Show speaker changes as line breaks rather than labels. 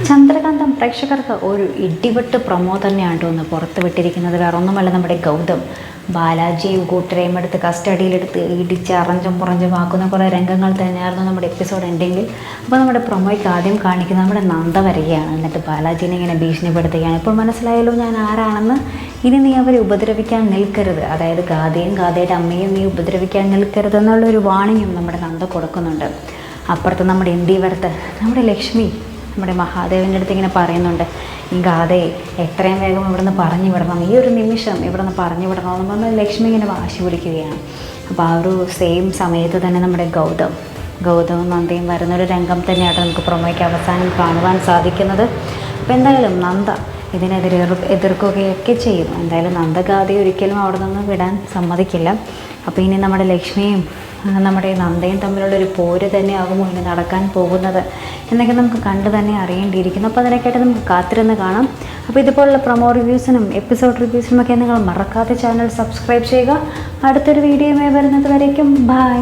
ചന്ദ്രകാന്തം പ്രേക്ഷകർക്ക് ഒരു ഇടിവെട്ട് പ്രൊമോ തന്നെയാണ് ഒന്ന് പുറത്ത് വിട്ടിരിക്കുന്നത്. വേറെ ഒന്നുമല്ല, നമ്മുടെ ഗൗതം ബാലാജിയും കൂട്ടരെയും എടുത്ത് കസ്റ്റഡിയിലെടുത്ത് ഇടിച്ച് അറഞ്ചും പുറഞ്ചും ആക്കുന്ന കുറേ രംഗങ്ങൾ തന്നെയായിരുന്നു നമ്മുടെ എപ്പിസോഡ് എൻഡിങ്ങിൽ. അപ്പോൾ നമ്മുടെ പ്രൊമോയ്ക്ക് ആദ്യം കാണിക്കുന്നത് നമ്മുടെ നന്ദ വരികയാണ്. എന്നിട്ട് ബാലാജീനെ ഇങ്ങനെ ഭീഷണിപ്പെടുത്തുകയാണ്. ഇപ്പോൾ മനസ്സിലായല്ലോ ഞാൻ ആരാണെന്ന്, ഇനി നീ അവരെ ഉപദ്രവിക്കാൻ നിൽക്കരുത്, അതായത് ഗാഥയും ഗാഥയുടെ അമ്മയും നീ ഉപദ്രവിക്കാൻ നിൽക്കരുത് എന്നുള്ളൊരു വാണിംഗും നമ്മുടെ നന്ദ കൊടുക്കുന്നുണ്ട്. അപ്പുറത്ത് നമ്മുടെ ഇന്ത്യവരത്ത് നമ്മുടെ ലക്ഷ്മി നമ്മുടെ മഹാദേവൻ്റെ അടുത്ത് ഇങ്ങനെ പറയുന്നുണ്ട്, ഈ ഗാഥയെ എത്രയും വേഗം ഇവിടുന്ന് പറഞ്ഞു വിടണം, ഈ ഒരു നിമിഷം ഇവിടുന്ന് പറഞ്ഞു വിടണമെന്ന് പറഞ്ഞ് ലക്ഷ്മി ഇങ്ങനെ വാശി പിടിക്കുകയാണ്. അപ്പോൾ ആ ഒരു സെയിം സമയത്ത് തന്നെ നമ്മുടെ ഗൗതവും നന്ദയും വരുന്നൊരു രംഗം തന്നെയാണ് നമുക്ക് പ്രൊമോയ്ക്ക് അവസാനം കാണുവാൻ സാധിക്കുന്നത്. അപ്പോൾ എന്തായാലും നന്ദ ഇതിനെതിരെ എതിർക്കുകയൊക്കെ ചെയ്യും. എന്തായാലും നന്ദ ഗാഥയെ ഒരിക്കലും അവിടെ നിന്ന് വിടാൻ സമ്മതിക്കില്ല. അപ്പോൾ ഇനി നമ്മുടെ ലക്ഷ്മിയും നമ്മുടെ നന്ദയും തമ്മിലുള്ളൊരു പോര് തന്നെയാകുമോ ഇനി നടക്കാൻ പോകുന്നത് എന്നൊക്കെ നമുക്ക് കണ്ടു തന്നെ അറിയേണ്ടിയിരിക്കുന്നു. അപ്പോൾ അതിനൊക്കെയായിട്ട് നമുക്ക് കാത്തിരുന്ന് കാണാം. അപ്പോൾ ഇതുപോലുള്ള പ്രൊമോ റിവ്യൂസിനും എപ്പിസോഡ് റിവ്യൂസിനും ഒക്കെ നിങ്ങൾ മറക്കാതെ ചാനൽ സബ്സ്ക്രൈബ് ചെയ്യുക. അടുത്തൊരു വീഡിയോയുമായി വരുന്നത് വരേക്കും ബൈ.